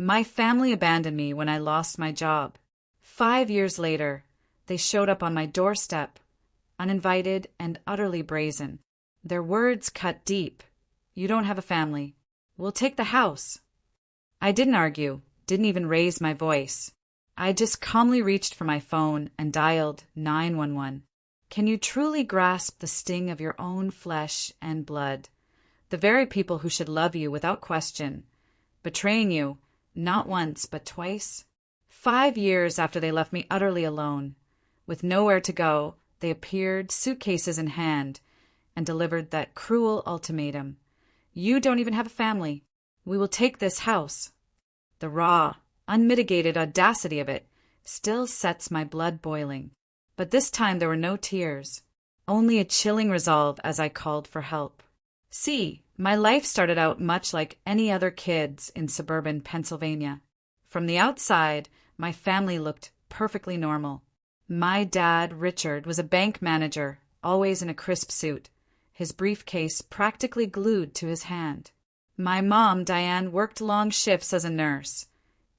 My family abandoned me when I lost my job. 5 years later, they showed up on my doorstep, uninvited and utterly brazen. Their words cut deep. You don't have a family. We'll take the house. I didn't argue, didn't even raise my voice. I just calmly reached for my phone and dialed 911. Can you truly grasp the sting of your own flesh and blood? The very people who should love you without question, betraying you, not once but twice? 5 years after they left me utterly alone, with nowhere to go, they appeared, suitcases in hand, and delivered that cruel ultimatum. You don't even have a family. We will take this house. The raw, unmitigated audacity of it still sets my blood boiling. But this time there were no tears, only a chilling resolve as I called for help. See, my life started out much like any other kid's in suburban Pennsylvania. From the outside, my family looked perfectly normal. My dad, Richard, was a bank manager, always in a crisp suit, his briefcase practically glued to his hand. My mom, Diane, worked long shifts as a nurse,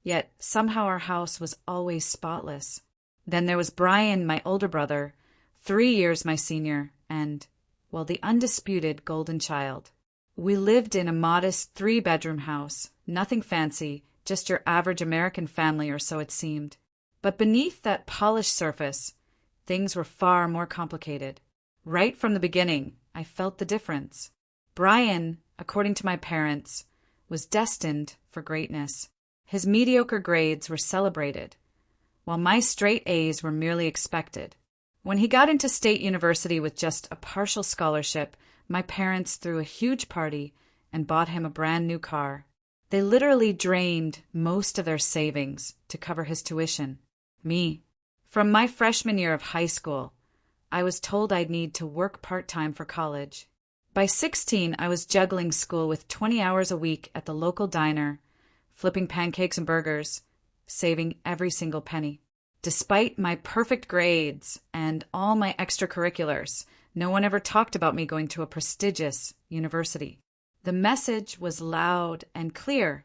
yet somehow our house was always spotless. Then there was Brian, my older brother, 3 years my senior, and, well, the undisputed golden child. We lived in a modest 3-bedroom house, nothing fancy, just your average American family, or so it seemed. But beneath that polished surface, things were far more complicated. Right from the beginning, I felt the difference. Brian, according to my parents, was destined for greatness. His mediocre grades were celebrated, while my straight A's were merely expected. When he got into state university with just a partial scholarship, my parents threw a huge party and bought him a brand new car. They literally drained most of their savings to cover his tuition. Me. From my freshman year of high school, I was told I'd need to work part-time for college. By 16, I was juggling school with 20 hours a week at the local diner, flipping pancakes and burgers, saving every single penny. Despite my perfect grades and all my extracurriculars, no one ever talked about me going to a prestigious university. The message was loud and clear.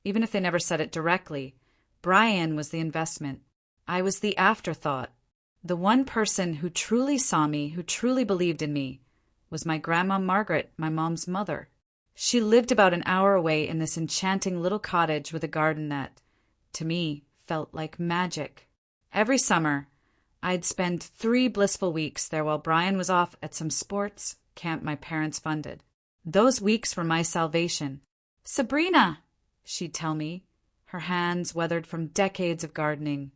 Even if they never said it directly, Brian was the investment. I was the afterthought. The one person who truly saw me, who truly believed in me, was my grandma Margaret, my mom's mother. She lived about an hour away in this enchanting little cottage with a garden that, to me, felt like magic. Every summer, I'd spend 3 blissful weeks there while Brian was off at some sports camp my parents funded. Those weeks were my salvation. "Sabrina," she'd tell me, her hands weathered from decades of gardening,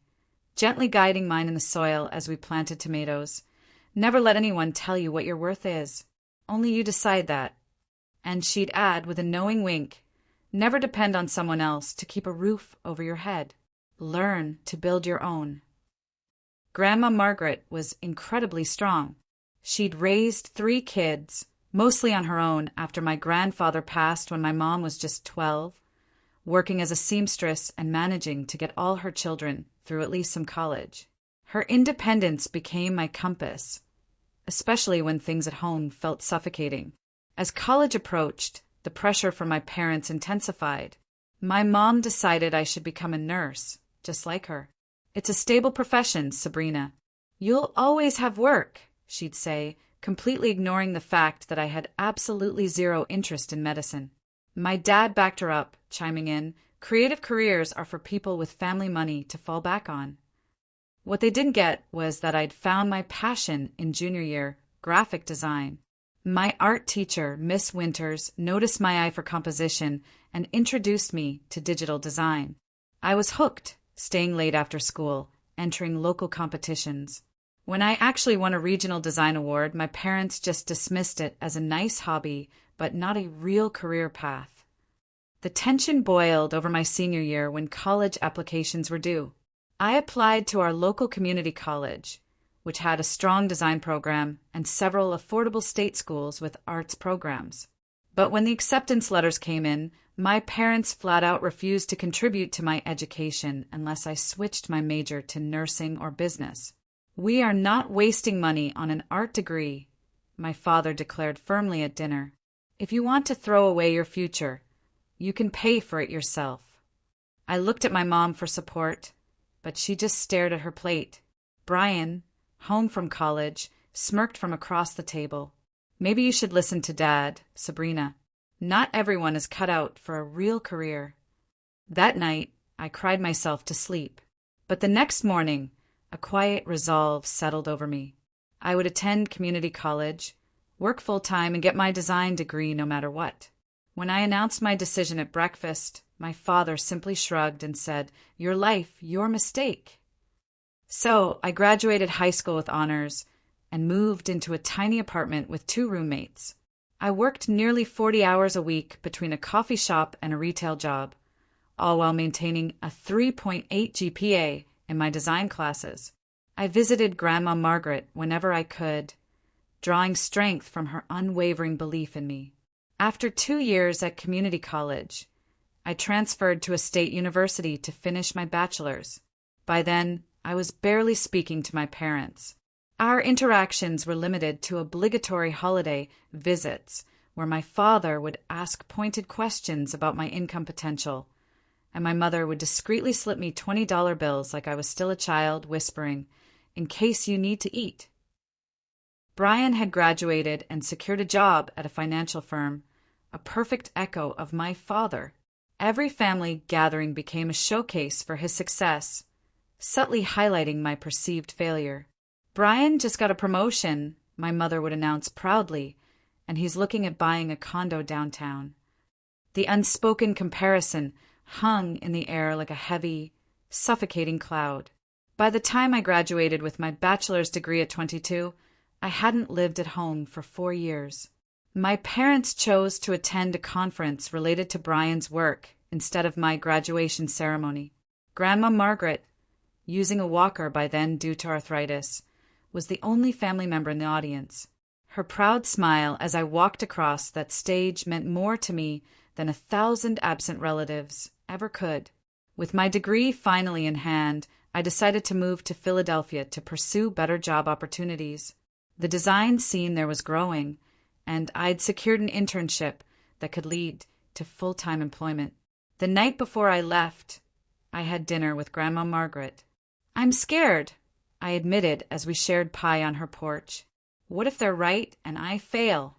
gently guiding mine in the soil as we planted tomatoes. "Never let anyone tell you what your worth is. Only you decide that." And she'd add with a knowing wink, "Never depend on someone else to keep a roof over your head. Learn to build your own." Grandma Margaret was incredibly strong. She'd raised 3 kids, mostly on her own after my grandfather passed when my mom was just 12, working as a seamstress and managing to get all her children through at least some college. Her independence became my compass, especially when things at home felt suffocating. As college approached, the pressure from my parents intensified. My mom decided I should become a nurse, just like her. "It's a stable profession, Sabrina. You'll always have work," she'd say, completely ignoring the fact that I had absolutely zero interest in medicine. My dad backed her up, chiming in, "Creative careers are for people with family money to fall back on." What they didn't get was that I'd found my passion in junior year, graphic design. My art teacher, Miss Winters, noticed my eye for composition and introduced me to digital design. I was hooked, staying late after school, entering local competitions. When I actually won a regional design award, my parents just dismissed it as a nice hobby, but not a real career path. The tension boiled over my senior year when college applications were due. I applied to our local community college, which had a strong design program and several affordable state schools with arts programs. But when the acceptance letters came in, my parents flat out refused to contribute to my education unless I switched my major to nursing or business. "We are not wasting money on an art degree," my father declared firmly at dinner. "If you want to throw away your future, you can pay for it yourself." I looked at my mom for support, but she just stared at her plate. Brian, home from college, smirked from across the table. Maybe you should listen to Dad, Sabrina. Not everyone is cut out for a real career. That night, I cried myself to sleep. But the next morning, a quiet resolve settled over me. I would attend community college, work full-time, and get my design degree no matter what. When I announced my decision at breakfast, my father simply shrugged and said, "Your life, your mistake." So I graduated high school with honors and moved into a tiny apartment with 2 roommates. I worked nearly 40 hours a week between a coffee shop and a retail job, all while maintaining a 3.8 GPA in my design classes. I visited Grandma Margaret whenever I could, drawing strength from her unwavering belief in me. After 2 years at community college, I transferred to a state university to finish my bachelor's. By then, I was barely speaking to my parents. Our interactions were limited to obligatory holiday visits, where my father would ask pointed questions about my income potential, and my mother would discreetly slip me $20 bills like I was still a child, whispering, "In case you need to eat." Brian had graduated and secured a job at a financial firm, a perfect echo of my father. Every family gathering became a showcase for his success, subtly highlighting my perceived failure. "Brian just got a promotion," my mother would announce proudly, "and he's looking at buying a condo downtown." The unspoken comparison hung in the air like a heavy, suffocating cloud. By the time I graduated with my bachelor's degree at 22, I hadn't lived at home for 4 years. My parents chose to attend a conference related to Brian's work instead of my graduation ceremony. Grandma Margaret, using a walker by then due to arthritis, was the only family member in the audience. Her proud smile as I walked across that stage meant more to me than 1,000 absent relatives ever could. With my degree finally in hand, I decided to move to Philadelphia to pursue better job opportunities. The design scene there was growing, and I'd secured an internship that could lead to full-time employment. The night before I left, I had dinner with Grandma Margaret. "I'm scared," I admitted as we shared pie on her porch. "What if they're right and I fail?"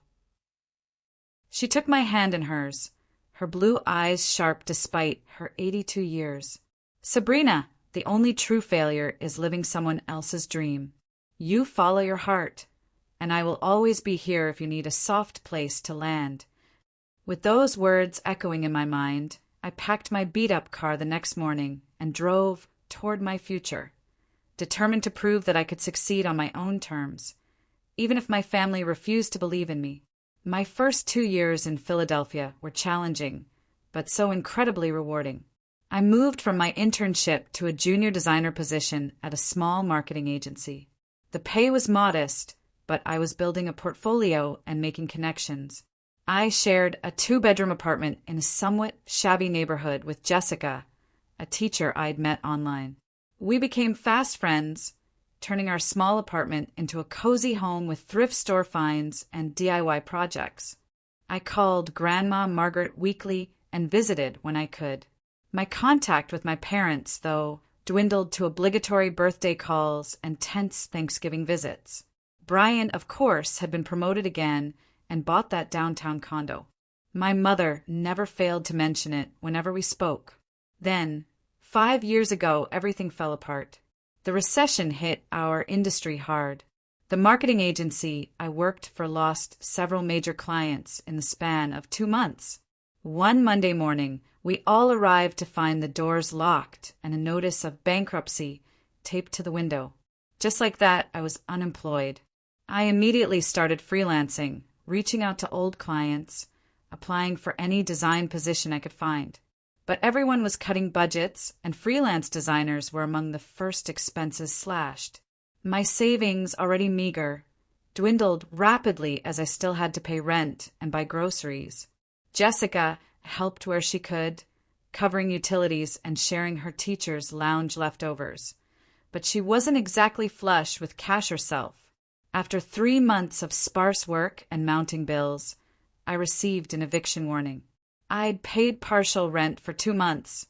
She took my hand in hers, her blue eyes sharp despite her 82 years. "Sabrina, the only true failure is living someone else's dream. You follow your heart, and I will always be here if you need a soft place to land." With those words echoing in my mind, I packed my beat-up car the next morning and drove toward my future, determined to prove that I could succeed on my own terms, even if my family refused to believe in me. My first 2 years in Philadelphia were challenging, but so incredibly rewarding. I moved from my internship to a junior designer position at a small marketing agency. The pay was modest, but I was building a portfolio and making connections. I shared a 2-bedroom apartment in a somewhat shabby neighborhood with Jessica, a teacher I'd met online. We became fast friends, turning our small apartment into a cozy home with thrift store finds and DIY projects. I called Grandma Margaret weekly and visited when I could. My contact with my parents, though, dwindled to obligatory birthday calls and tense Thanksgiving visits. Brian, of course, had been promoted again and bought that downtown condo. My mother never failed to mention it whenever we spoke. Then, 5 years ago, everything fell apart. The recession hit our industry hard. The marketing agency I worked for lost several major clients in the span of 2 months. One Monday morning, we all arrived to find the doors locked and a notice of bankruptcy taped to the window. Just like that, I was unemployed. I immediately started freelancing, reaching out to old clients, applying for any design position I could find. But everyone was cutting budgets, and freelance designers were among the first expenses slashed. My savings, already meager, dwindled rapidly as I still had to pay rent and buy groceries. Jessica helped where she could, covering utilities and sharing her teacher's lounge leftovers. But she wasn't exactly flush with cash herself. After 3 months of sparse work and mounting bills, I received an eviction warning. I'd paid partial rent for 2 months,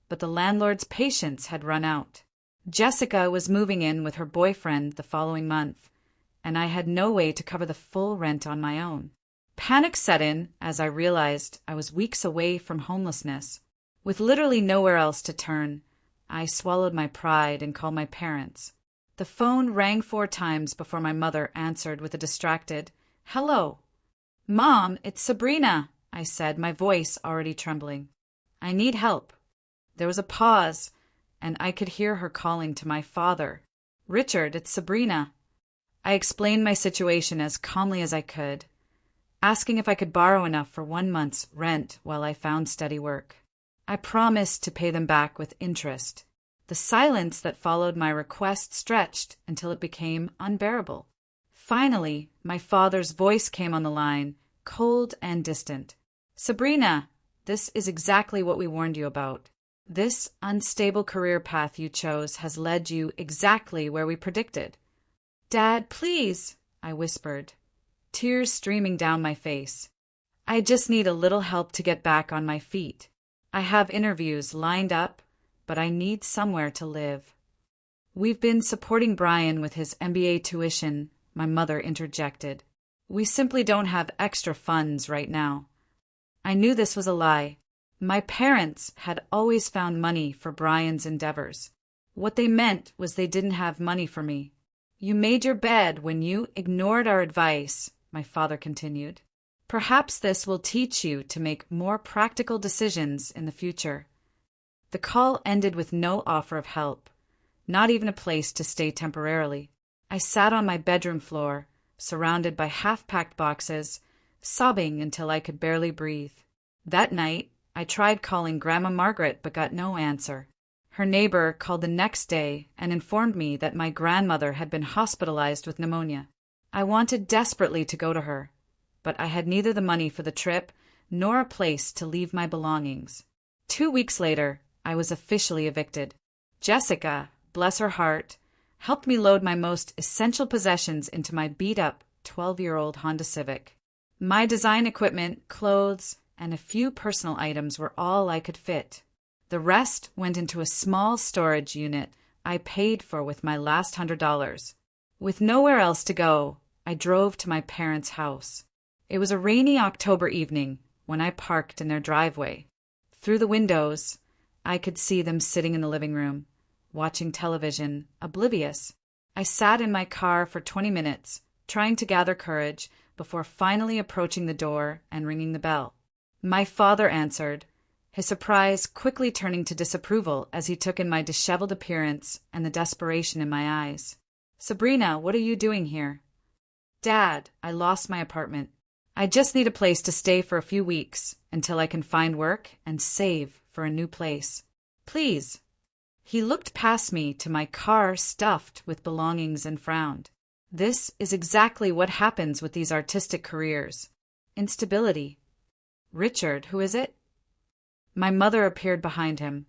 but the landlord's patience had run out. Jessica was moving in with her boyfriend the following month, and I had no way to cover the full rent on my own. Panic set in as I realized I was weeks away from homelessness. With literally nowhere else to turn, I swallowed my pride and called my parents. The phone rang 4 times before my mother answered with a distracted, "Hello." "Mom, it's Sabrina," I said, my voice already trembling. "I need help." There was a pause, and I could hear her calling to my father. "Richard, it's Sabrina." I explained my situation as calmly as I could, asking if I could borrow enough for 1 month's rent while I found steady work. I promised to pay them back with interest. The silence that followed my request stretched until it became unbearable. Finally, my father's voice came on the line, cold and distant. "Sabrina, this is exactly what we warned you about. This unstable career path you chose has led you exactly where we predicted." "Dad, please," I whispered, tears streaming down my face. "I just need a little help to get back on my feet. I have interviews lined up, but I need somewhere to live." "We've been supporting Brian with his MBA tuition," my mother interjected. "We simply don't have extra funds right now." I knew this was a lie. My parents had always found money for Brian's endeavors. What they meant was they didn't have money for me. "You made your bed when you ignored our advice," my father continued. "Perhaps this will teach you to make more practical decisions in the future." The call ended with no offer of help, not even a place to stay temporarily. I sat on my bedroom floor, surrounded by half-packed boxes, sobbing until I could barely breathe. That night, I tried calling Grandma Margaret but got no answer. Her neighbor called the next day and informed me that my grandmother had been hospitalized with pneumonia. I wanted desperately to go to her, but I had neither the money for the trip nor a place to leave my belongings. 2 weeks later, I was officially evicted. Jessica, bless her heart, helped me load my most essential possessions into my beat-up 12-year-old Honda Civic. My design equipment, clothes, and a few personal items were all I could fit. The rest went into a small storage unit I paid for with my last $100. With nowhere else to go, I drove to my parents' house. It was a rainy October evening when I parked in their driveway. Through the windows, I could see them sitting in the living room, watching television, oblivious. I sat in my car for 20 minutes, trying to gather courage before finally approaching the door and ringing the bell. My father answered, his surprise quickly turning to disapproval as he took in my disheveled appearance and the desperation in my eyes. "Sabrina, what are you doing here?" "Dad, I lost my apartment. I just need a place to stay for a few weeks until I can find work and save for a new place. Please." He looked past me to my car stuffed with belongings and frowned. This is exactly what happens with these artistic careers. Instability. "Richard, who is it?" My mother appeared behind him,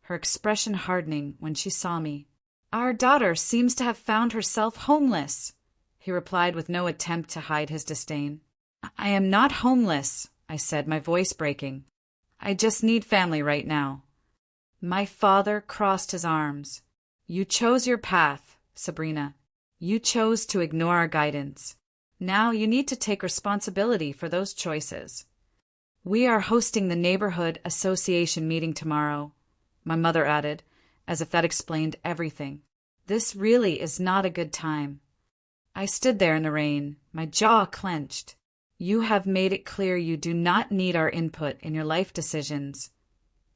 her expression hardening when she saw me. "Our daughter seems to have found herself homeless," he replied with no attempt to hide his disdain. "I am not homeless," I said, my voice breaking. "I just need family right now." My father crossed his arms. "You chose your path, Sabrina. You chose to ignore our guidance. Now you need to take responsibility for those choices." "We are hosting the neighborhood association meeting tomorrow," my mother added, as if that explained everything. "This really is not a good time." I stood there in the rain, my jaw clenched. "You have made it clear you do not need our input in your life decisions,"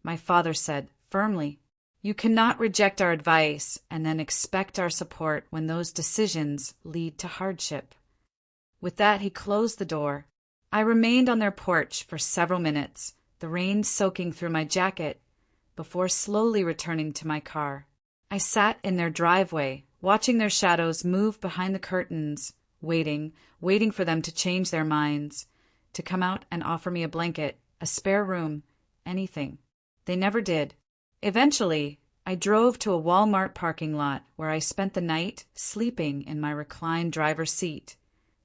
my father said firmly. "You cannot reject our advice and then expect our support when those decisions lead to hardship." With that, he closed the door. I remained on their porch for several minutes, the rain soaking through my jacket, before slowly returning to my car. I sat in their driveway, watching their shadows move behind the curtains, waiting for them to change their minds, to come out and offer me a blanket, a spare room, anything. They never did. Eventually, I drove to a Walmart parking lot where I spent the night sleeping in my reclined driver's seat.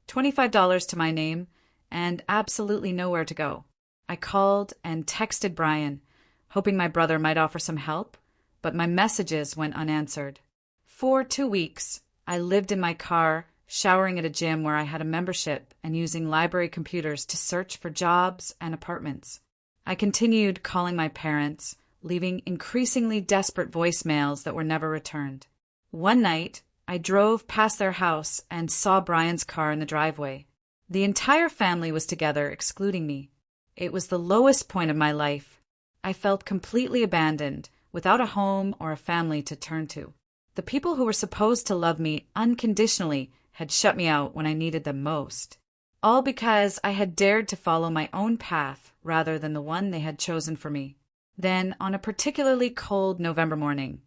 $25 to my name, and absolutely nowhere to go. I called and texted Brian, hoping my brother might offer some help, but my messages went unanswered. For 2 weeks, I lived in my car, showering at a gym where I had a membership and using library computers to search for jobs and apartments. I continued calling my parents, leaving increasingly desperate voicemails that were never returned. One night, I drove past their house and saw Brian's car in the driveway. The entire family was together, excluding me. It was the lowest point of my life. I felt completely abandoned, without a home or a family to turn to. The people who were supposed to love me unconditionally had shut me out when I needed them most. All because I had dared to follow my own path rather than the one they had chosen for me. Then, on a particularly cold November morning,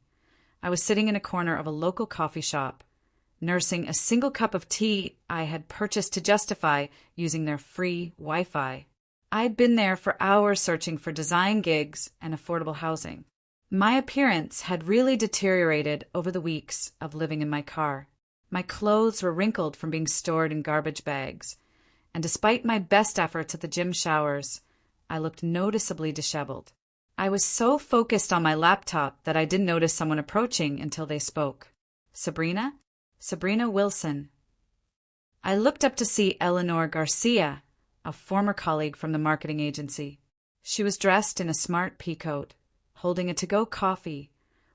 I was sitting in a corner of a local coffee shop, nursing a single cup of tea I had purchased to justify using their free Wi-Fi. I'd been there for hours searching for design gigs and affordable housing. My appearance had really deteriorated over the weeks of living in my car. My clothes were wrinkled from being stored in garbage bags, and despite my best efforts at the gym showers, I looked noticeably disheveled. I was so focused on my laptop that I didn't notice someone approaching until they spoke. Sabrina? Sabrina Wilson. I looked up to see Eleanor Garcia, a former colleague from the marketing agency. She was dressed in a smart peacoat, holding a to-go coffee,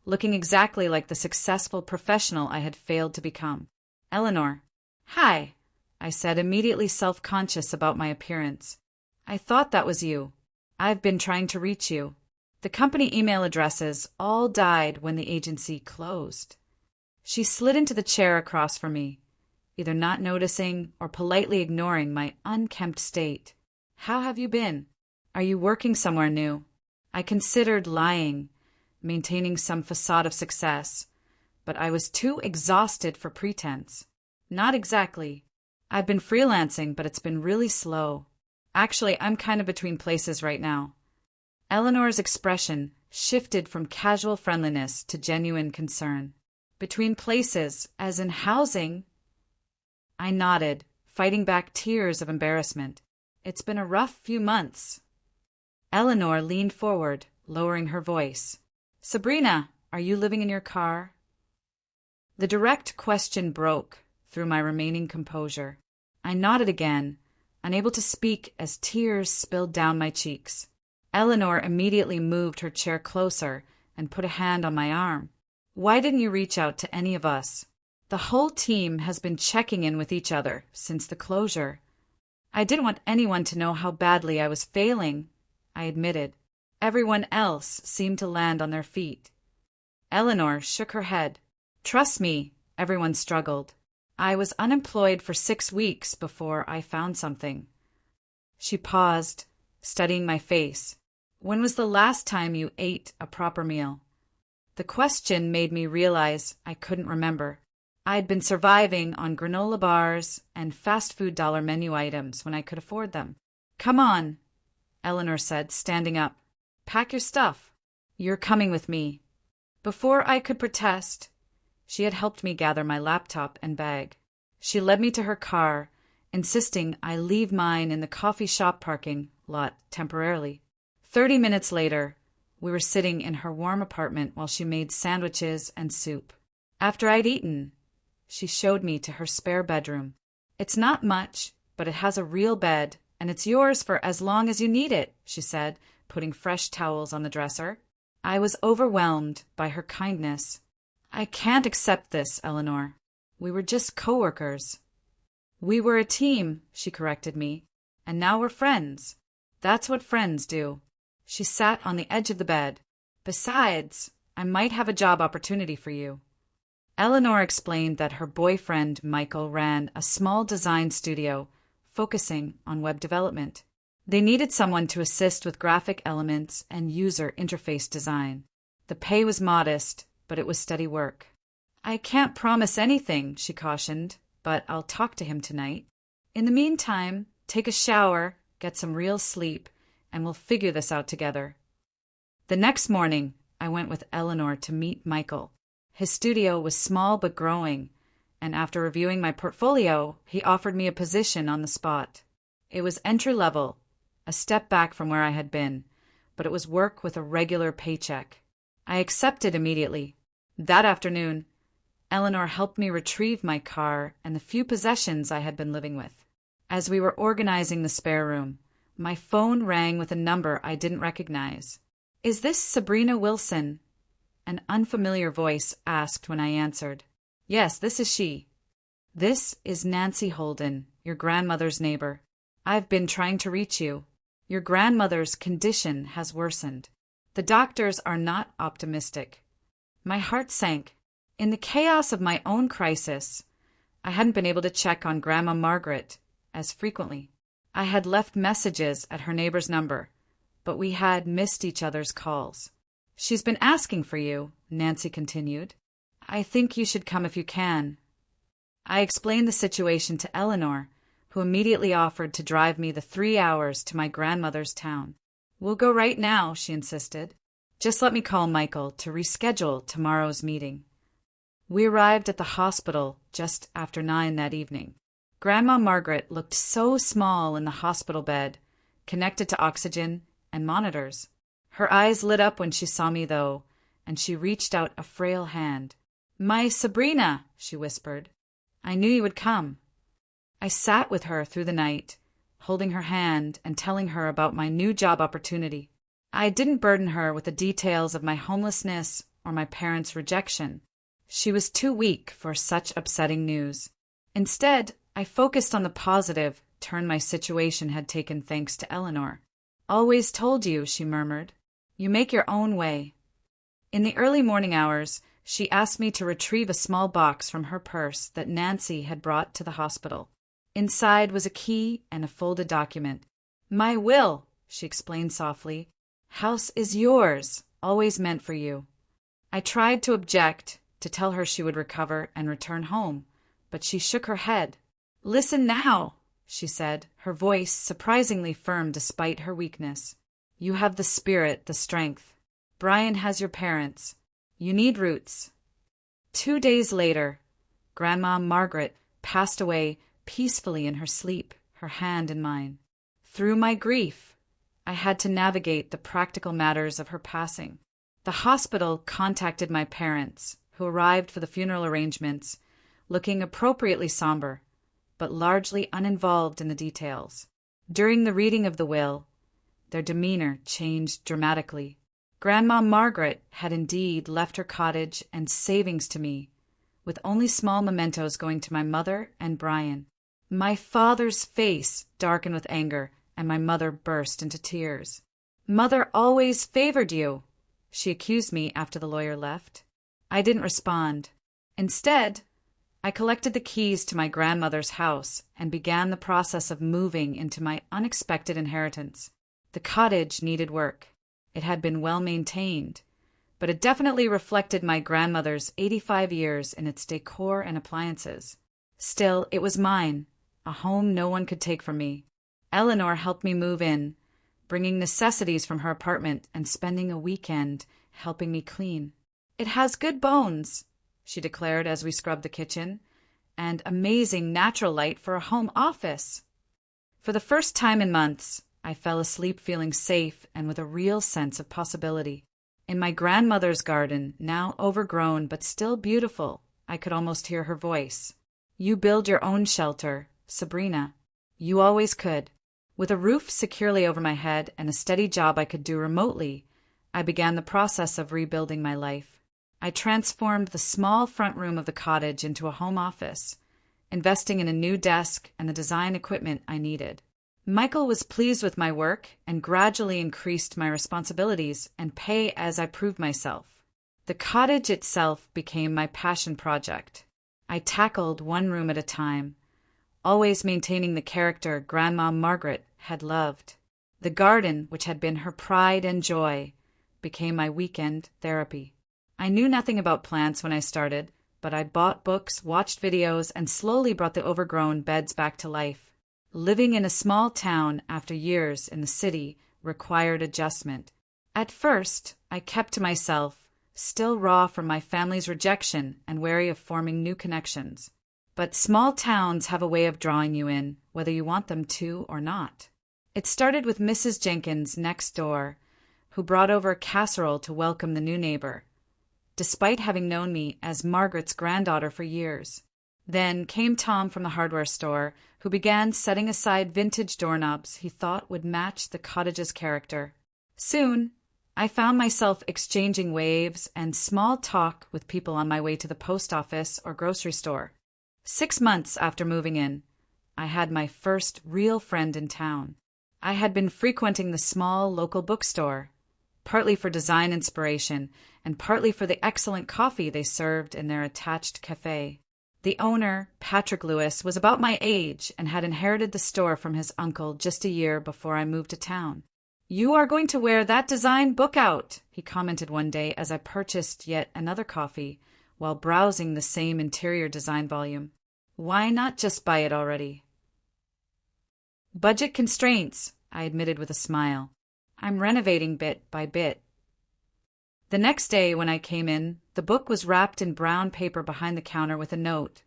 looking exactly like the successful professional I had failed to become. Eleanor. Hi, I said, immediately self-conscious about my appearance. I thought that was you. I've been trying to reach you. The company email addresses all died when the agency closed. She slid into the chair across from me, either not noticing or politely ignoring my unkempt state. How have you been? Are you working somewhere new? I considered lying, maintaining some facade of success, but I was too exhausted for pretense. Not exactly. I've been freelancing, but it's been really slow. Actually, I'm kind of between places right now. Eleanor's expression shifted from casual friendliness to genuine concern. Between places, as in housing? I nodded, fighting back tears of embarrassment. It's been a rough few months. Eleanor leaned forward, lowering her voice. Sabrina, are you living in your car? The direct question broke through my remaining composure. I nodded again, unable to speak as tears spilled down my cheeks. Eleanor immediately moved her chair closer and put a hand on my arm. Why didn't you reach out to any of us? The whole team has been checking in with each other since the closure. I didn't want anyone to know how badly I was failing, I admitted. Everyone else seemed to land on their feet. Eleanor shook her head. Trust me, everyone struggled. I was unemployed for 6 weeks before I found something. She paused, studying my face. When was the last time you ate a proper meal? The question made me realize I couldn't remember. I'd been surviving on granola bars and fast food dollar menu items when I could afford them. Come on, Eleanor said, standing up. Pack your stuff. You're coming with me. Before I could protest, she had helped me gather my laptop and bag. She led me to her car, insisting I leave mine in the coffee shop parking lot temporarily. 30 minutes later, we were sitting in her warm apartment while she made sandwiches and soup. After I'd eaten, she showed me to her spare bedroom. It's not much, but it has a real bed, and it's yours for as long as you need it, she said, putting fresh towels on the dresser. I was overwhelmed by her kindness. I can't accept this, Eleanor. We were just coworkers. We were a team, she corrected me, and now we're friends. That's what friends do. She sat on the edge of the bed. Besides, I might have a job opportunity for you. Eleanor explained that her boyfriend, Michael, ran a small design studio focusing on web development. They needed someone to assist with graphic elements and user interface design. The pay was modest, but it was steady work. I can't promise anything, she cautioned, but I'll talk to him tonight. In the meantime, take a shower, get some real sleep, and we'll figure this out together. The next morning, I went with Eleanor to meet Michael. His studio was small but growing, and after reviewing my portfolio, he offered me a position on the spot. It was entry-level, a step back from where I had been, but it was work with a regular paycheck. I accepted immediately. That afternoon, Eleanor helped me retrieve my car and the few possessions I had been living with. As we were organizing the spare room, my phone rang with a number I didn't recognize. "Is this Sabrina Wilson?" An unfamiliar voice asked when I answered. "Yes, this is she." "This is Nancy Holden, your grandmother's neighbor. I've been trying to reach you. Your grandmother's condition has worsened. The doctors are not optimistic." My heart sank. In the chaos of my own crisis, I hadn't been able to check on Grandma Margaret as frequently. I had left messages at her neighbor's number, but we had missed each other's calls. "She's been asking for you," Nancy continued. "I think you should come if you can." I explained the situation to Eleanor, who immediately offered to drive me the 3 hours to my grandmother's town. "We'll go right now," she insisted. "Just let me call Michael to reschedule tomorrow's meeting." We arrived at the hospital just after 9 that evening. Grandma Margaret looked so small in the hospital bed, connected to oxygen and monitors. Her eyes lit up when she saw me, though, and she reached out a frail hand. "My Sabrina," she whispered. "I knew you would come." I sat with her through the night, holding her hand and telling her about my new job opportunity. I didn't burden her with the details of my homelessness or my parents' rejection. She was too weak for such upsetting news. Instead, I focused on the positive turn my situation had taken thanks to Eleanor. "Always told you," she murmured. "You make your own way." In the early morning hours, she asked me to retrieve a small box from her purse that Nancy had brought to the hospital. Inside was a key and a folded document. "My will," she explained softly. "House is yours, always meant for you." I tried to object, to tell her she would recover and return home, but she shook her head. "Listen now," she said, her voice surprisingly firm despite her weakness. "You have the spirit, the strength. Brian has your parents. You need roots." 2 days later, Grandma Margaret passed away peacefully in her sleep, her hand in mine. Through my grief, I had to navigate the practical matters of her passing. The hospital contacted my parents, who arrived for the funeral arrangements, looking appropriately somber, but largely uninvolved in the details. During the reading of the will, their demeanor changed dramatically. Grandma Margaret had indeed left her cottage and savings to me, with only small mementos going to my mother and Brian. My father's face darkened with anger, and my mother burst into tears. "Mother always favored you," she accused me after the lawyer left. I didn't respond. Instead, I collected the keys to my grandmother's house and began the process of moving into my unexpected inheritance. The cottage needed work. It had been well maintained, but it definitely reflected my grandmother's 85 years in its decor and appliances. Still, it was mine, a home no one could take from me. Eleanor helped me move in, bringing necessities from her apartment and spending a weekend helping me clean. "It has good bones," she declared as we scrubbed the kitchen, "and amazing natural light for a home office." For the first time in months, I fell asleep feeling safe and with a real sense of possibility. In my grandmother's garden, now overgrown but still beautiful, I could almost hear her voice. "You build your own shelter, Sabrina. You always could." With a roof securely over my head and a steady job I could do remotely, I began the process of rebuilding my life. I transformed the small front room of the cottage into a home office, investing in a new desk and the design equipment I needed. Michael was pleased with my work and gradually increased my responsibilities and pay as I proved myself. The cottage itself became my passion project. I tackled one room at a time, always maintaining the character Grandma Margaret had loved. The garden, which had been her pride and joy, became my weekend therapy. I knew nothing about plants when I started, but I bought books, watched videos, and slowly brought the overgrown beds back to life. Living in a small town after years in the city required adjustment. At first, I kept to myself, still raw from my family's rejection and wary of forming new connections. But small towns have a way of drawing you in, whether you want them to or not. It started with Mrs. Jenkins next door, who brought over a casserole to welcome the new neighbor, despite having known me as Margaret's granddaughter for years. Then came Tom from the hardware store, who began setting aside vintage doorknobs he thought would match the cottage's character. Soon, I found myself exchanging waves and small talk with people on my way to the post office or grocery store. 6 months after moving in, I had my first real friend in town. I had been frequenting the small local bookstore, partly for design inspiration and partly for the excellent coffee they served in their attached cafe. The owner, Patrick Lewis, was about my age and had inherited the store from his uncle just a year before I moved to town. "You are going to wear that design book out," he commented one day as I purchased yet another coffee while browsing the same interior design volume. "Why not just buy it already?" "Budget constraints," I admitted with a smile. "I'm renovating bit by bit." The next day when I came in, the book was wrapped in brown paper behind the counter with a note,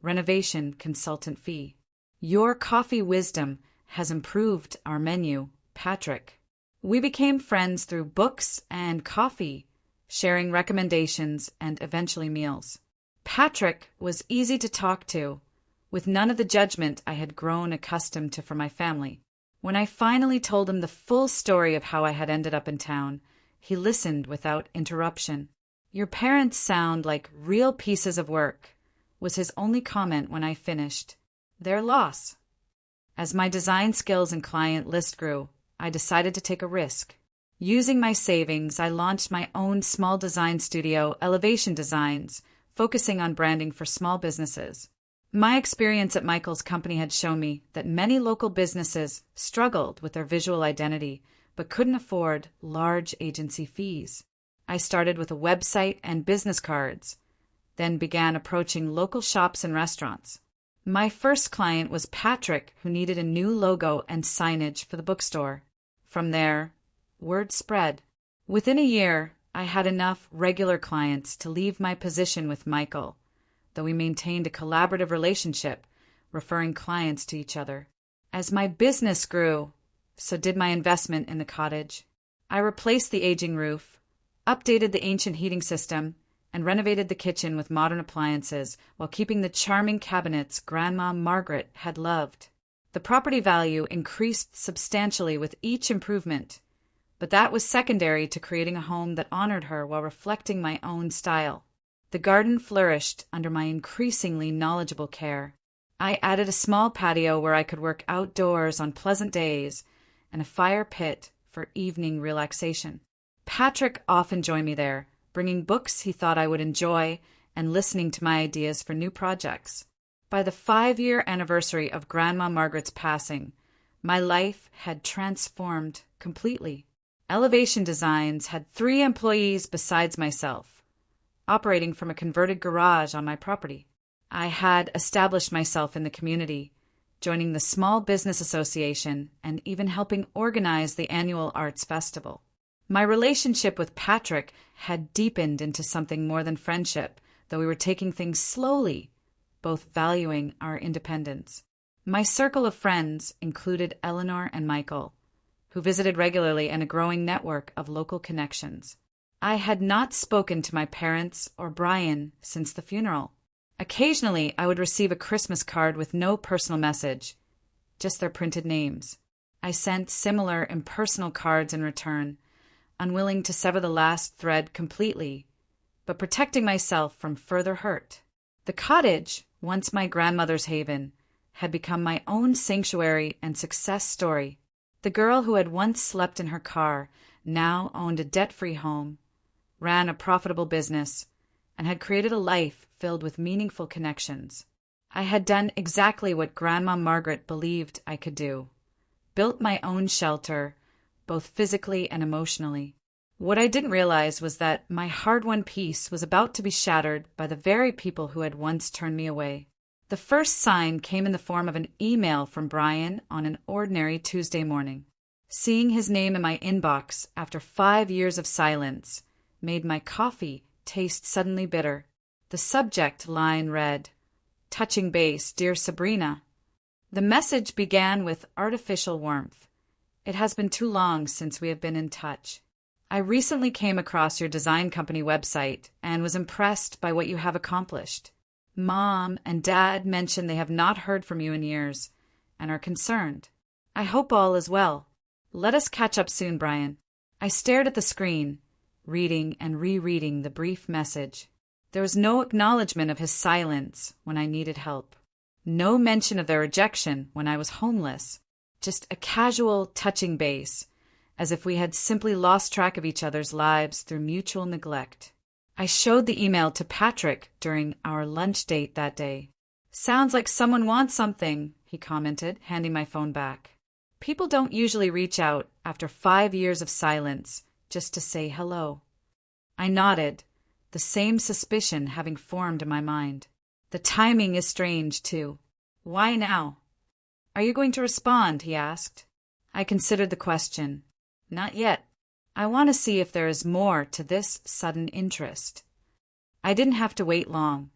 "Renovation consultant fee. Your coffee wisdom has improved our menu, Patrick." We became friends through books and coffee, sharing recommendations and eventually meals. Patrick was easy to talk to, with none of the judgment I had grown accustomed to from my family. When I finally told him the full story of how I had ended up in town, he listened without interruption. "Your parents sound like real pieces of work," was his only comment when I finished. "Their loss." As my design skills and client list grew, I decided to take a risk. Using my savings, I launched my own small design studio, Elevation Designs, focusing on branding for small businesses. My experience at Michael's company had shown me that many local businesses struggled with their visual identity but couldn't afford large agency fees. I started with a website and business cards, then began approaching local shops and restaurants. My first client was Patrick, who needed a new logo and signage for the bookstore. From there, word spread. Within a year, I had enough regular clients to leave my position with Michael, though we maintained a collaborative relationship, referring clients to each other. As my business grew, so did my investment in the cottage. I replaced the aging roof, updated the ancient heating system, and renovated the kitchen with modern appliances while keeping the charming cabinets Grandma Margaret had loved. The property value increased substantially with each improvement, but that was secondary to creating a home that honored her while reflecting my own style. The garden flourished under my increasingly knowledgeable care. I added a small patio where I could work outdoors on pleasant days and a fire pit for evening relaxation. Patrick often joined me there, bringing books he thought I would enjoy and listening to my ideas for new projects. By the 5-year anniversary of Grandma Margaret's passing, my life had transformed completely. Elevation Designs had 3 employees besides myself, operating from a converted garage on my property. I had established myself in the community, joining the Small Business Association and even helping organize the annual arts festival. My relationship with Patrick had deepened into something more than friendship, though we were taking things slowly, both valuing our independence. My circle of friends included Eleanor and Michael, who visited regularly, and a growing network of local connections. I had not spoken to my parents or Brian since the funeral. Occasionally, I would receive a Christmas card with no personal message, just their printed names. I sent similar impersonal cards in return, unwilling to sever the last thread completely, but protecting myself from further hurt. The cottage, once my grandmother's haven, had become my own sanctuary and success story. The girl who had once slept in her car now owned a debt-free home, ran a profitable business, and had created a life filled with meaningful connections. I had done exactly what Grandma Margaret believed I could do, built my own shelter, both physically and emotionally. What I didn't realize was that my hard-won peace was about to be shattered by the very people who had once turned me away. The first sign came in the form of an email from Brian on an ordinary Tuesday morning. Seeing his name in my inbox after 5 years of silence made my coffee taste suddenly bitter. The subject line read, "Touching base, dear Sabrina." The message began with artificial warmth. "It has been too long since we have been in touch. I recently came across your design company website and was impressed by what you have accomplished. Mom and Dad mentioned they have not heard from you in years and are concerned. I hope all is well. Let us catch up soon, Brian. I stared at the screen, reading and rereading the brief message. There was no acknowledgement of his silence when I needed help. No mention of their rejection when I was homeless. Just a casual touching base, as if we had simply lost track of each other's lives through mutual neglect. I showed the email to Patrick during our lunch date that day. Sounds like someone wants something, he commented, handing my phone back. People don't usually reach out after 5 years of silence just to say hello. I nodded, the same suspicion having formed in my mind. The timing is strange, too. Why now? Are you going to respond? He asked. I considered the question. Not yet. I want to see if there is more to this sudden interest. I didn't have to wait long.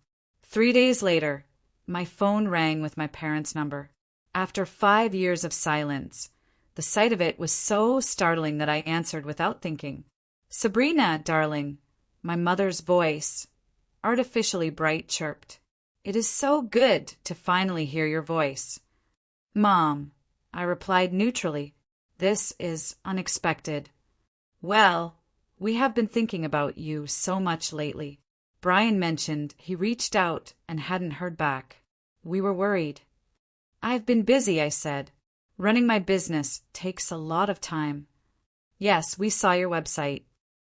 3 days later, my phone rang with my parents' number. After 5 years of silence, the sight of it was so startling that I answered without thinking. Sabrina, darling, my mother's voice, artificially bright, chirped. It is so good to finally hear your voice. Mom, I replied neutrally. This is unexpected. Well, we have been thinking about you so much lately. Brian mentioned he reached out and hadn't heard back. We were worried. I've been busy, I said. Running my business takes a lot of time. Yes, we saw your website.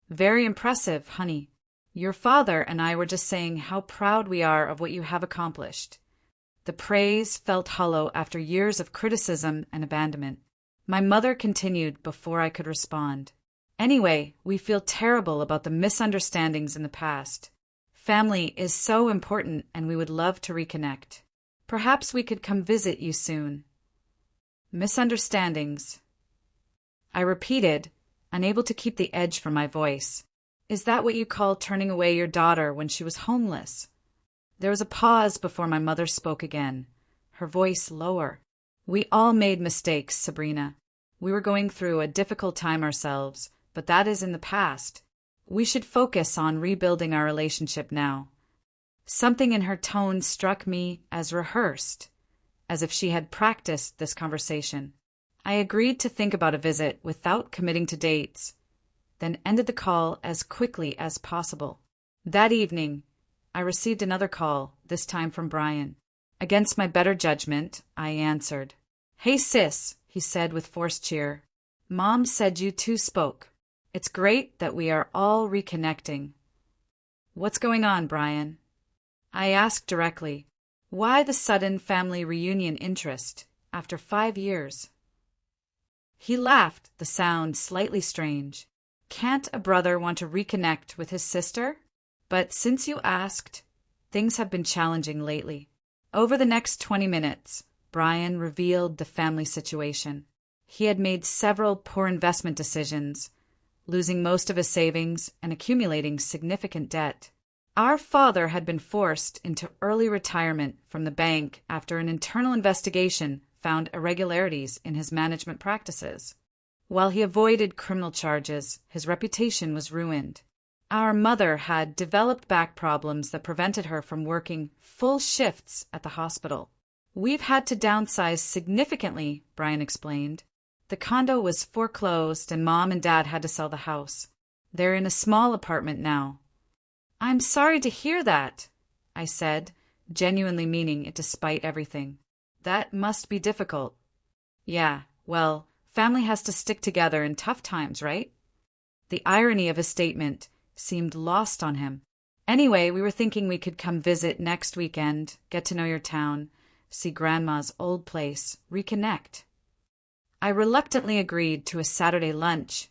Very impressive, honey. Your father and I were just saying how proud we are of what you have accomplished. The praise felt hollow after years of criticism and abandonment. My mother continued before I could respond. Anyway, we feel terrible about the misunderstandings in the past. Family is so important and we would love to reconnect. Perhaps we could come visit you soon. Misunderstandings. I repeated, unable to keep the edge from my voice. Is that what you call turning away your daughter when she was homeless? There was a pause before my mother spoke again, her voice lower. We all made mistakes, Sabrina. We were going through a difficult time ourselves, but that is in the past. We should focus on rebuilding our relationship now. Something in her tone struck me as rehearsed, as if she had practiced this conversation. I agreed to think about a visit without committing to dates, then ended the call as quickly as possible. That evening, I received another call, this time from Brian. Against my better judgment, I answered. Hey sis, he said with forced cheer. Mom said you two spoke. It's great that we are all reconnecting. What's going on, Brian? I asked directly. Why the sudden family reunion interest after 5 years? He laughed, the sound slightly strange. Can't a brother want to reconnect with his sister? But since you asked, things have been challenging lately. Over the next 20 minutes, Brian revealed the family situation. He had made several poor investment decisions, losing most of his savings and accumulating significant debt. Our father had been forced into early retirement from the bank after an internal investigation found irregularities in his management practices. While he avoided criminal charges, his reputation was ruined. Our mother had developed back problems that prevented her from working full shifts at the hospital. We've had to downsize significantly, Brian explained. The condo was foreclosed and Mom and Dad had to sell the house. They're in a small apartment now. I'm sorry to hear that, I said, genuinely meaning it despite everything. That must be difficult. Yeah, well, family has to stick together in tough times, right? The irony of his statement seemed lost on him. Anyway, we were thinking we could come visit next weekend, get to know your town, see Grandma's old place, reconnect. I reluctantly agreed to a Saturday lunch,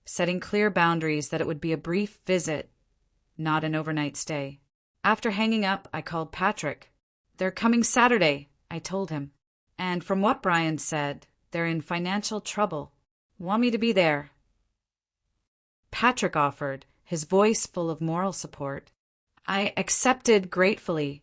setting clear boundaries that it would be a brief visit, not an overnight stay. After hanging up, I called Patrick. They're coming Saturday, I told him. And from what Brian said, they're in financial trouble. Want me to be there? Patrick offered, his voice full of moral support. I accepted gratefully,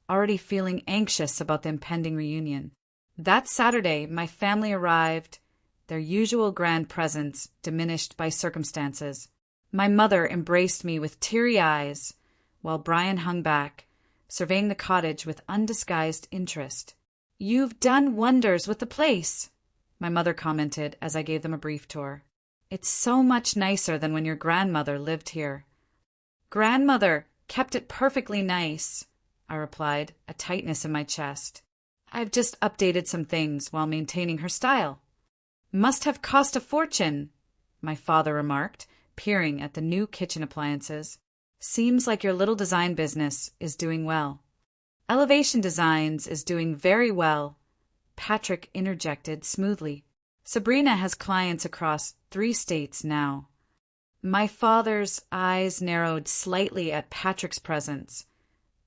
already feeling anxious about the impending reunion. That Saturday, my family arrived, their usual grand presence diminished by circumstances. My mother embraced me with teary eyes, while Brian hung back, surveying the cottage with undisguised interest. "You've done wonders with the place," my mother commented as I gave them a brief tour. "It's so much nicer than when your grandmother lived here." "Grandmother kept it perfectly nice," I replied, a tightness in my chest. "I've just updated some things while maintaining her style." "Must have cost a fortune," my father remarked, peering at the new kitchen appliances. "Seems like your little design business is doing well." "Elevation Designs is doing very well," Patrick interjected smoothly. "Sabrina has clients across 3 states now." My father's eyes narrowed slightly at Patrick's presence,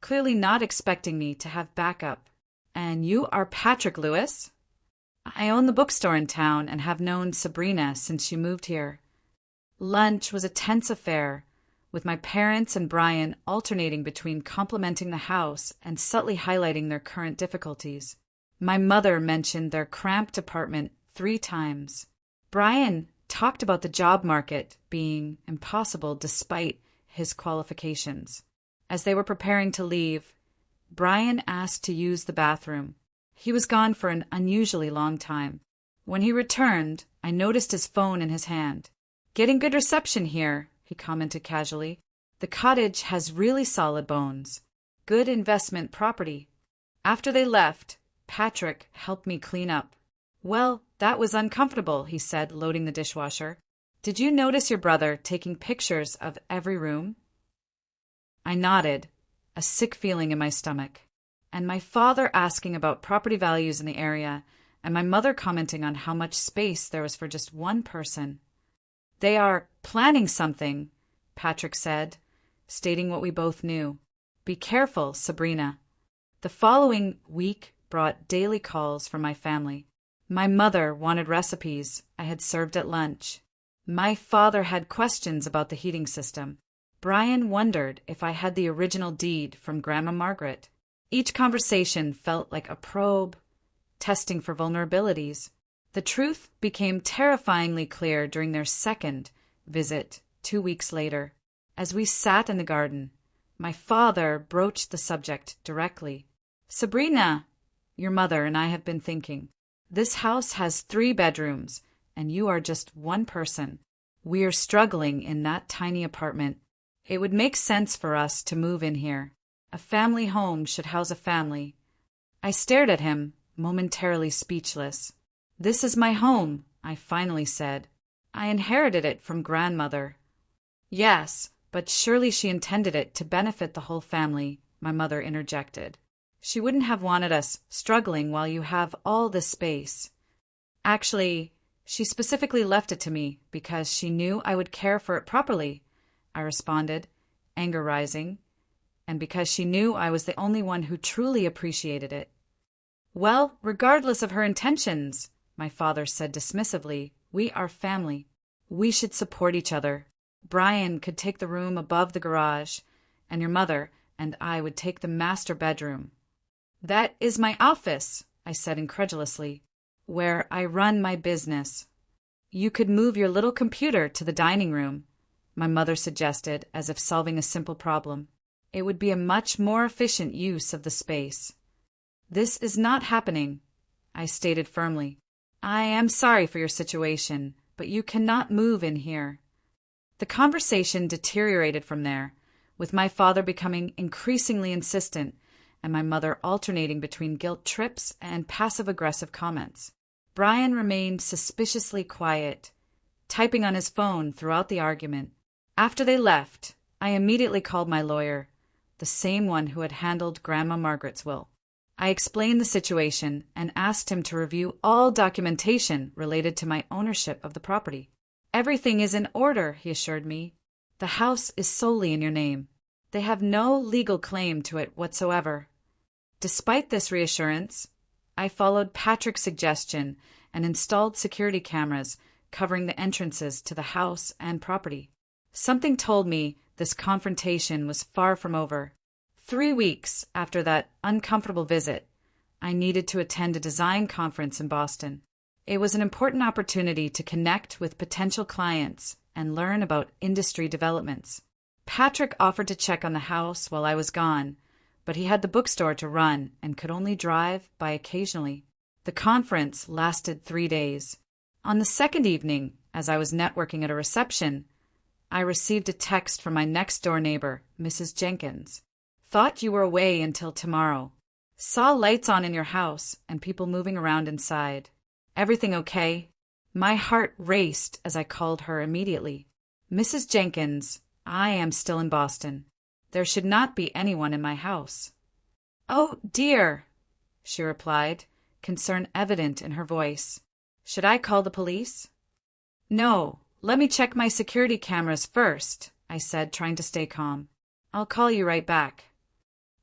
clearly not expecting me to have backup. "And you are Patrick Lewis?" "I own the bookstore in town and have known Sabrina since she moved here." Lunch was a tense affair, with my parents and Brian alternating between complimenting the house and subtly highlighting their current difficulties. My mother mentioned their cramped apartment 3 times. Brian talked about the job market being impossible despite his qualifications. As they were preparing to leave, Brian asked to use the bathroom. He was gone for an unusually long time. When he returned, I noticed his phone in his hand. "Getting good reception here," he commented casually. "The cottage has really solid bones. Good investment property." After they left, Patrick helped me clean up. "Well, that was uncomfortable," he said, loading the dishwasher. "Did you notice your brother taking pictures of every room?" I nodded, a sick feeling in my stomach. And my father asking about property values in the area, and my mother commenting on how much space there was for just one person. "They are planning something," Patrick said, stating what we both knew. "Be careful, Sabrina." The following week brought daily calls from my family. My mother wanted recipes I had served at lunch. My father had questions about the heating system. Brian wondered if I had the original deed from Grandma Margaret. Each conversation felt like a probe, testing for vulnerabilities. The truth became terrifyingly clear during their second visit 2 weeks later. As we sat in the garden, my father broached the subject directly. "Sabrina, your mother and I have been thinking. This house has 3 bedrooms, and you are just one person. We are struggling in that tiny apartment. It would make sense for us to move in here. A family home should house a family." I stared at him, momentarily speechless. "This is my home," I finally said. "I inherited it from grandmother." "Yes, but surely she intended it to benefit the whole family," my mother interjected. "She wouldn't have wanted us struggling while you have all this space." "Actually, she specifically left it to me because she knew I would care for it properly," I responded, anger rising, "and because she knew I was the only one who truly appreciated it." "Well, regardless of her intentions," my father said dismissively, "we are family. We should support each other. Brian could take the room above the garage, and your mother and I would take the master bedroom." "That is my office," I said incredulously, "where I run my business." "You could move your little computer to the dining room," my mother suggested, as if solving a simple problem. "It would be a much more efficient use of the space." "This is not happening," I stated firmly. "I am sorry for your situation, but you cannot move in here." The conversation deteriorated from there, with my father becoming increasingly insistent and my mother alternating between guilt trips and passive-aggressive comments. Brian remained suspiciously quiet, typing on his phone throughout the argument. After they left, I immediately called my lawyer, the same one who had handled Grandma Margaret's will. I explained the situation and asked him to review all documentation related to my ownership of the property. "Everything is in order," he assured me. "The house is solely in your name. They have no legal claim to it whatsoever." Despite this reassurance, I followed Patrick's suggestion and installed security cameras covering the entrances to the house and property. Something told me this confrontation was far from over. 3 weeks after that uncomfortable visit, I needed to attend a design conference in Boston. It was an important opportunity to connect with potential clients and learn about industry developments. Patrick offered to check on the house while I was gone, but he had the bookstore to run and could only drive by occasionally. The conference lasted 3 days. On the second evening, as I was networking at a reception, I received a text from my next-door neighbor, Mrs. Jenkins. Thought you were away until tomorrow. Saw lights on in your house and people moving around inside. Everything okay? My heart raced as I called her immediately. Mrs. Jenkins, I am still in Boston. There should not be anyone in my house. Oh, dear, she replied, concern evident in her voice. Should I call the police? No, let me check my security cameras first, I said, trying to stay calm. I'll call you right back.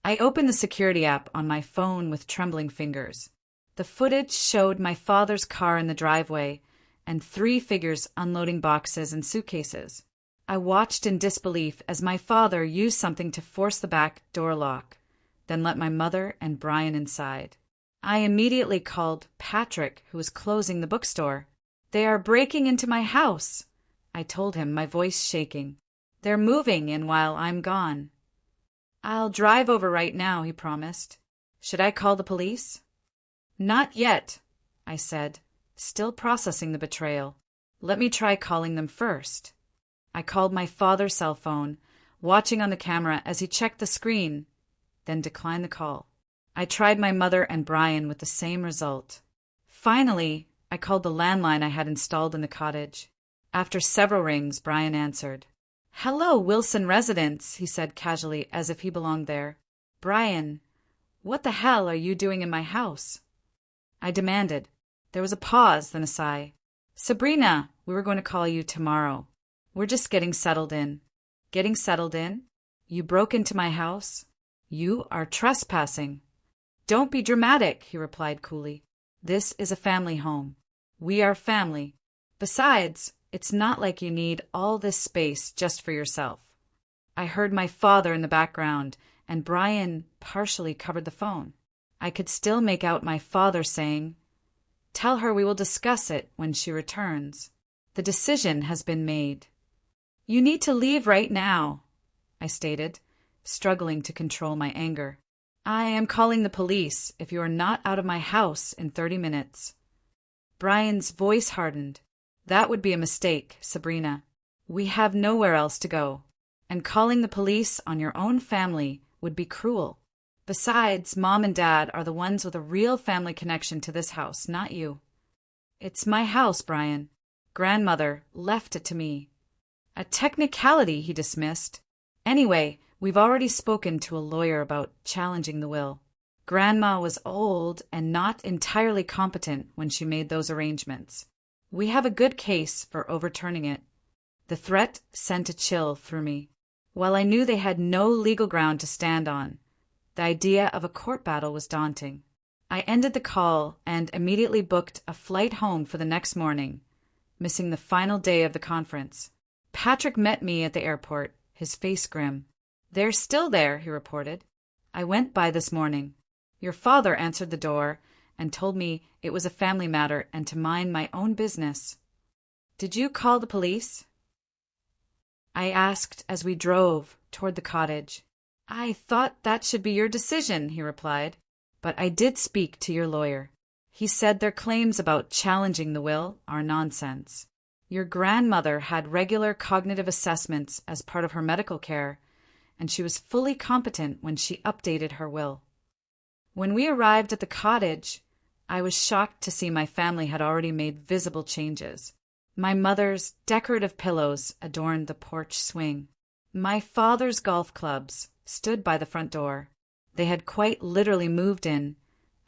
I opened the security app on my phone with trembling fingers. The footage showed my father's car in the driveway and 3 figures unloading boxes and suitcases. I watched in disbelief as my father used something to force the back door lock, then let my mother and Brian inside. I immediately called Patrick, who was closing the bookstore. They are breaking into my house, I told him, my voice shaking. They're moving in while I'm gone. I'll drive over right now, he promised. Should I call the police? Not yet, I said, still processing the betrayal. Let me try calling them first. I called my father's cell phone, watching on the camera as he checked the screen, then declined the call. I tried my mother and Brian with the same result. Finally, I called the landline I had installed in the cottage. After several rings, Brian answered. Hello, Wilson residence, he said casually, as if he belonged there. Brian, what the hell are you doing in my house? I demanded. There was a pause, then a sigh. Sabrina, we were going to call you tomorrow. We're just getting settled in. Getting settled in? You broke into my house? You are trespassing. Don't be dramatic, he replied coolly. This is a family home. We are family. Besides, it's not like you need all this space just for yourself. I heard my father in the background, and Brian partially covered the phone. I could still make out my father saying, Tell her we will discuss it when she returns. The decision has been made. You need to leave right now, I stated, struggling to control my anger. I am calling the police if you are not out of my house in 30 minutes. Brian's voice hardened. That would be a mistake, Sabrina. We have nowhere else to go, and calling the police on your own family would be cruel. Besides, Mom and Dad are the ones with a real family connection to this house, not you. It's my house, Brian. Grandmother left it to me. A technicality, he dismissed. Anyway, we've already spoken to a lawyer about challenging the will. Grandma was old and not entirely competent when she made those arrangements. We have a good case for overturning it. The threat sent a chill through me. While I knew they had no legal ground to stand on, the idea of a court battle was daunting. I ended the call and immediately booked a flight home for the next morning, missing the final day of the conference. Patrick met me at the airport, his face grim. They're still there, he reported. I went by this morning. Your father answered the door and told me it was a family matter and to mind my own business. Did you call the police? I asked as we drove toward the cottage. I thought that should be your decision, he replied, but I did speak to your lawyer. He said their claims about challenging the will are nonsense. Your grandmother had regular cognitive assessments as part of her medical care, and she was fully competent when she updated her will. When we arrived at the cottage, I was shocked to see my family had already made visible changes. My mother's decorative pillows adorned the porch swing. My father's golf clubs stood by the front door. They had quite literally moved in,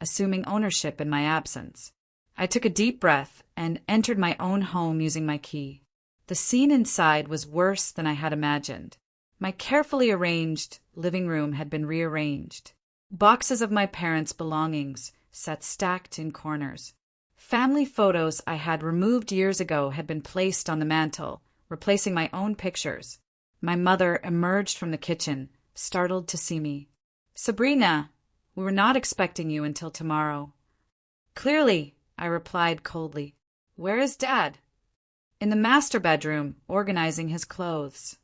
assuming ownership in my absence. I took a deep breath and entered my own home using my key. The scene inside was worse than I had imagined. My carefully arranged living room had been rearranged. Boxes of my parents' belongings sat stacked in corners. Family photos I had removed years ago had been placed on the mantel, replacing my own pictures. My mother emerged from the kitchen, startled to see me. Sabrina, we were not expecting you until tomorrow. Clearly, I replied coldly. Where is Dad? in the master bedroom, organizing his clothes.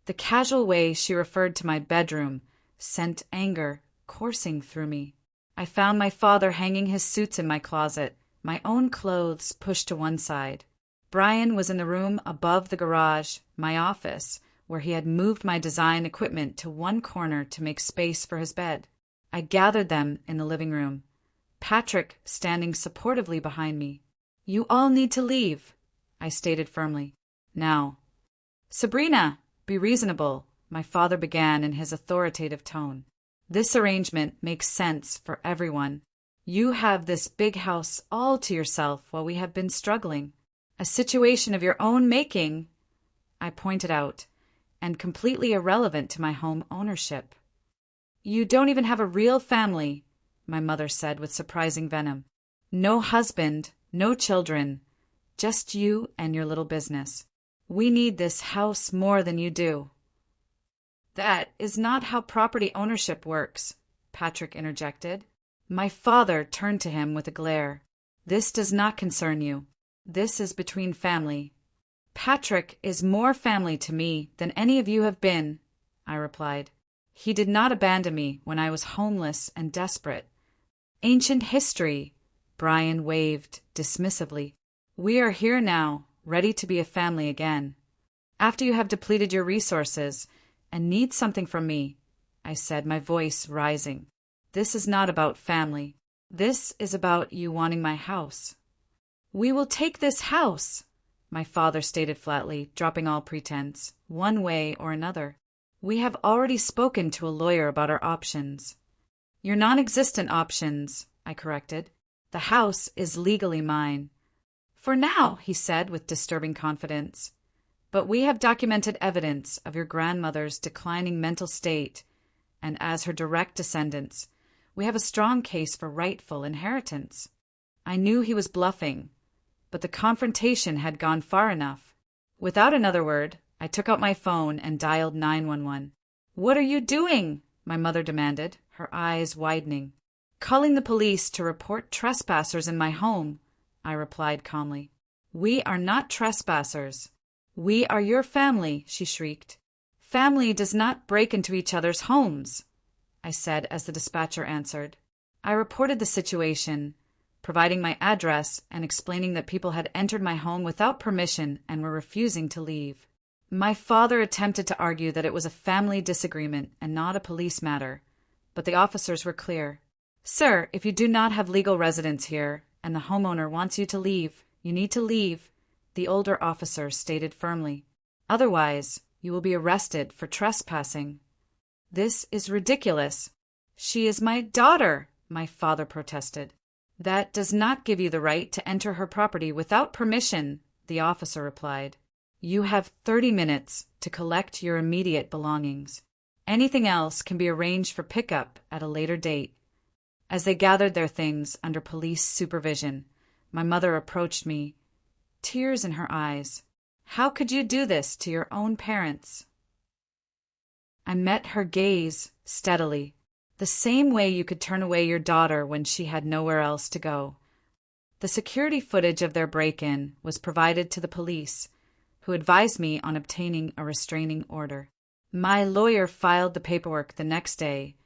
The casual way she referred to my bedroom sent anger coursing through me. I found my father hanging his suits in my closet, my own clothes pushed to one side. Brian was in the room above the garage, my office, where he had moved my design equipment to one corner to make space for his bed. I gathered them in the living room, Patrick standing supportively behind me. "You all need to leave," I stated firmly. "Now." "Sabrina, be reasonable," my father began in his authoritative tone. "This arrangement makes sense for everyone. You have this big house all to yourself while we have been struggling. A situation of your own making," I pointed out, "and completely irrelevant to my home ownership." "You don't even have a real family," my mother said with surprising venom. "No husband, no children, just you and your little business. We need this house more than you do." "That is not how property ownership works," Patrick interjected. My father turned to him with a glare. "This does not concern you. This is between family." "Patrick is more family to me than any of you have been," I replied. "He did not abandon me when I was homeless and desperate." "Ancient history," Brian waved dismissively. "We are here now, ready to be a family again. After you have depleted your resources and need something from me," I said, my voice rising. "This is not about family. This is about you wanting my house." "We will take this house," my father stated flatly, dropping all pretense, "one way or another. We have already spoken to a lawyer about our options." "Your non-existent options," I corrected. "The house is legally mine." "For now," he said with disturbing confidence. "But we have documented evidence of your grandmother's declining mental state, and as her direct descendants, we have a strong case for rightful inheritance." I knew he was bluffing, but the confrontation had gone far enough. Without another word, I took out my phone and dialed 911. "What are you doing?" my mother demanded, her eyes widening. "Calling the police to report trespassers in my home," I replied calmly. "We are not trespassers. We are your family," she shrieked. "Family does not break into each other's homes," I said as the dispatcher answered. I reported the situation, providing my address and explaining that people had entered my home without permission and were refusing to leave. My father attempted to argue that it was a family disagreement and not a police matter, but the officers were clear. "Sir, if you do not have legal residence here and the homeowner wants you to leave, you need to leave," the older officer stated firmly. "Otherwise, you will be arrested for trespassing." "This is ridiculous." "She is my daughter," my father protested. "That does not give you the right to enter her property without permission," the officer replied. "You have 30 minutes to collect your immediate belongings. Anything else can be arranged for pickup at a later date." As they gathered their things under police supervision, my mother approached me, tears in her eyes. "How could you do this to your own parents?" I met her gaze steadily, the same way you could turn away your daughter when she had nowhere else to go. The security footage of their break-in was provided to the police, who advised me on obtaining a restraining order. My lawyer filed the paperwork the next day,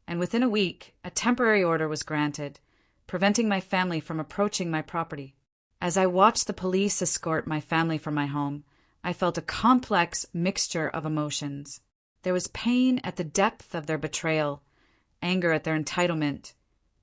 and within a week, a temporary order was granted, preventing my family from approaching my property. As I watched the police escort my family from my home, I felt a complex mixture of emotions. There was pain at the depth of their betrayal, anger at their entitlement,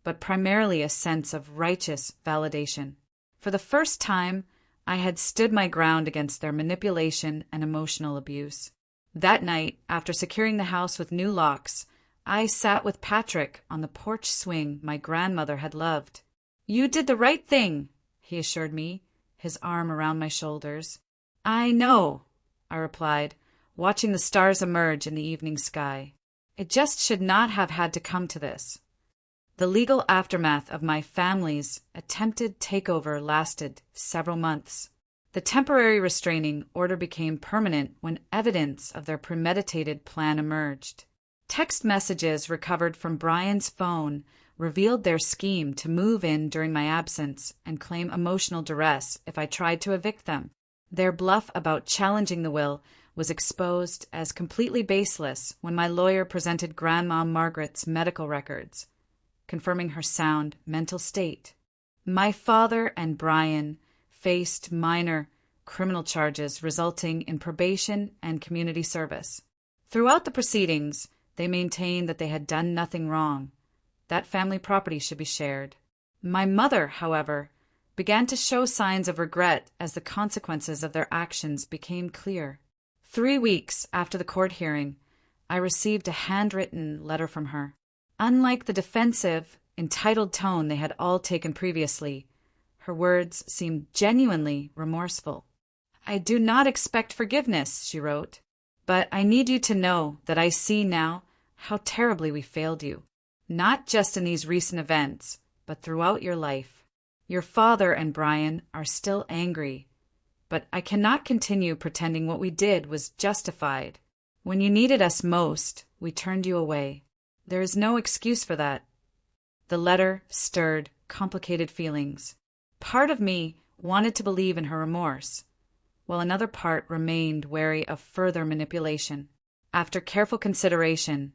but primarily a sense of righteous validation. For the first time, I had stood my ground against their manipulation and emotional abuse. That night, after securing the house with new locks, I sat with Patrick on the porch swing my grandmother had loved. "You did the right thing," he assured me, his arm around my shoulders. "I know," I replied, watching the stars emerge in the evening sky. "It just should not have had to come to this." The legal aftermath of my family's attempted takeover lasted several months. The temporary restraining order became permanent when evidence of their premeditated plan emerged. Text messages recovered from Brian's phone revealed their scheme to move in during my absence and claim emotional duress if I tried to evict them. Their bluff about challenging the will was exposed as completely baseless when my lawyer presented Grandma Margaret's medical records, confirming her sound mental state. My father and Brian faced minor criminal charges resulting in probation and community service. Throughout the proceedings, they maintained that they had done nothing wrong, that family property should be shared. My mother, however, began to show signs of regret as the consequences of their actions became clear. 3 weeks after the court hearing, I received a handwritten letter from her. Unlike the defensive, entitled tone they had all taken previously, her words seemed genuinely remorseful. "I do not expect forgiveness," she wrote, "but I need you to know that I see now how terribly we failed you, not just in these recent events, but throughout your life. Your father and Brian are still angry, but I cannot continue pretending what we did was justified. When you needed us most, we turned you away. There is no excuse for that." The letter stirred complicated feelings. Part of me wanted to believe in her remorse, while another part remained wary of further manipulation. After careful consideration,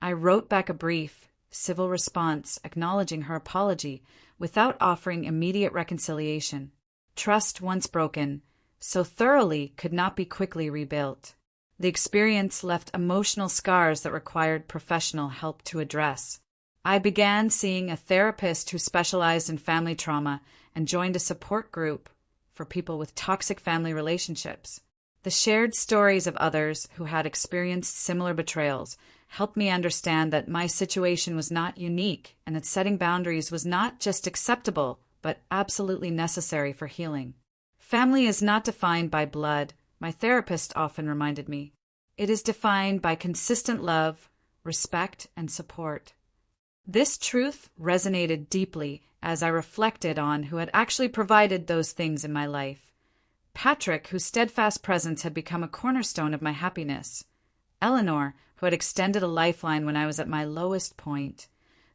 I wrote back a brief, civil response acknowledging her apology without offering immediate reconciliation. Trust once broken so thoroughly could not be quickly rebuilt. The experience left emotional scars that required professional help to address. I began seeing a therapist who specialized in family trauma and joined a support group for people with toxic family relationships. The shared stories of others who had experienced similar betrayals helped me understand that my situation was not unique and that setting boundaries was not just acceptable, but absolutely necessary for healing. Family is not defined by blood, my therapist often reminded me. It is defined by consistent love, respect, and support. This truth resonated deeply as I reflected on who had actually provided those things in my life. Patrick, whose steadfast presence had become a cornerstone of my happiness. Eleanor, who had extended a lifeline when I was at my lowest point.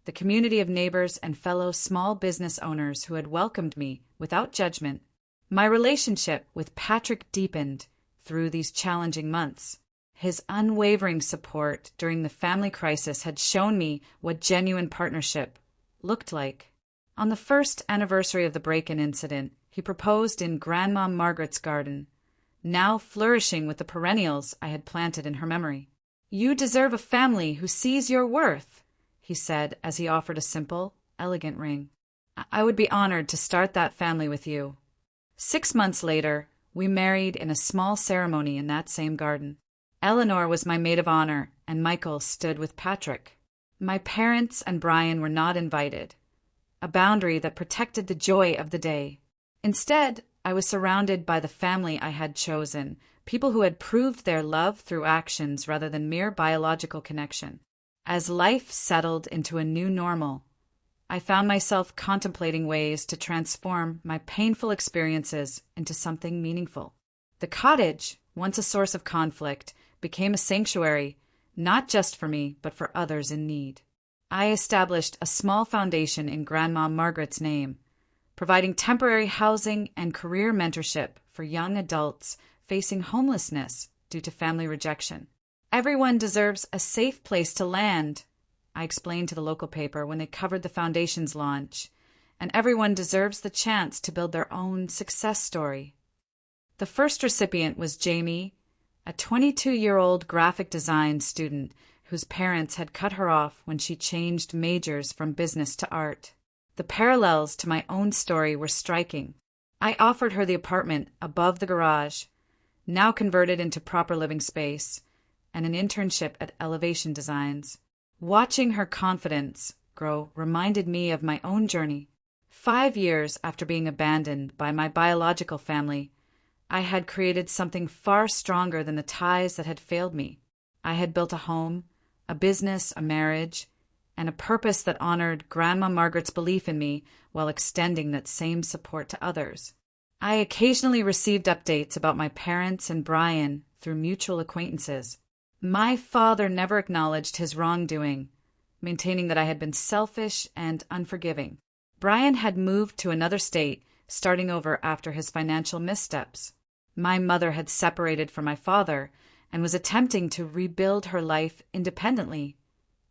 The community of neighbors and fellow small business owners who had welcomed me without judgment. My relationship with Patrick deepened through these challenging months. His unwavering support during the family crisis had shown me what genuine partnership looked like. On the first anniversary of the break-in incident, he proposed in Grandma Margaret's garden, now flourishing with the perennials I had planted in her memory. "You deserve a family who sees your worth," he said as he offered a simple, elegant ring. "I would be honored to start that family with you." 6 months later, we married in a small ceremony in that same garden. Eleanor was my maid of honor, and Michael stood with Patrick. My parents and Brian were not invited, a boundary that protected the joy of the day. Instead, I was surrounded by the family I had chosen, people who had proved their love through actions rather than mere biological connection. As life settled into a new normal, I found myself contemplating ways to transform my painful experiences into something meaningful. The cottage, once a source of conflict, became a sanctuary, not just for me, but for others in need. I established a small foundation in Grandma Margaret's name, providing temporary housing and career mentorship for young adults facing homelessness due to family rejection. "Everyone deserves a safe place to land," I explained to the local paper when they covered the foundation's launch, "and everyone deserves the chance to build their own success story." The first recipient was Jamie, a 22-year-old graphic design student whose parents had cut her off when she changed majors from business to art. The parallels to my own story were striking. I offered her the apartment above the garage, now converted into proper living space, and an internship at Elevation Designs. Watching her confidence grow reminded me of my own journey. 5 years after being abandoned by my biological family, I had created something far stronger than the ties that had failed me. I had built a home, a business, a marriage, and a purpose that honored Grandma Margaret's belief in me while extending that same support to others. I occasionally received updates about my parents and Brian through mutual acquaintances. My father never acknowledged his wrongdoing, maintaining that I had been selfish and unforgiving. Brian had moved to another state, starting over after his financial missteps. My mother had separated from my father and was attempting to rebuild her life independently,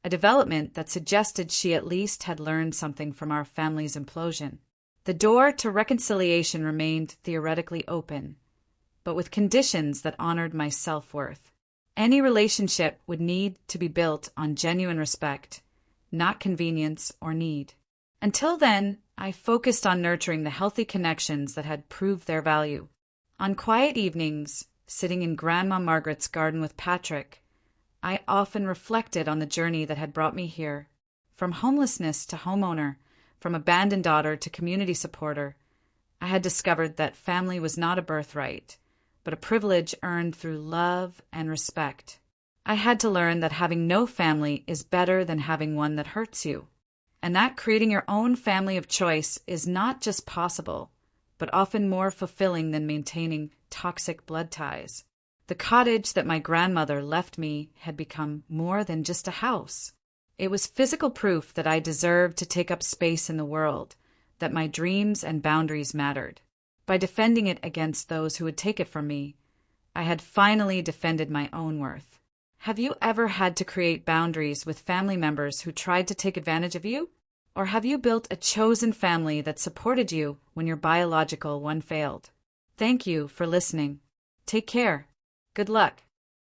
a development that suggested she at least had learned something from our family's implosion. The door to reconciliation remained theoretically open, but with conditions that honored my self-worth. Any relationship would need to be built on genuine respect, not convenience or need. Until then, I focused on nurturing the healthy connections that had proved their value. On quiet evenings, sitting in Grandma Margaret's garden with Patrick, I often reflected on the journey that had brought me here. From homelessness to homeowner, from abandoned daughter to community supporter, I had discovered that family was not a birthright, but a privilege earned through love and respect. I had to learn that having no family is better than having one that hurts you, and that creating your own family of choice is not just possible, but often more fulfilling than maintaining toxic blood ties. The cottage that my grandmother left me had become more than just a house. It was physical proof that I deserved to take up space in the world, that my dreams and boundaries mattered. By defending it against those who would take it from me, I had finally defended my own worth. Have you ever had to create boundaries with family members who tried to take advantage of you? Or have you built a chosen family that supported you when your biological one failed? Thank you for listening. Take care. Good luck.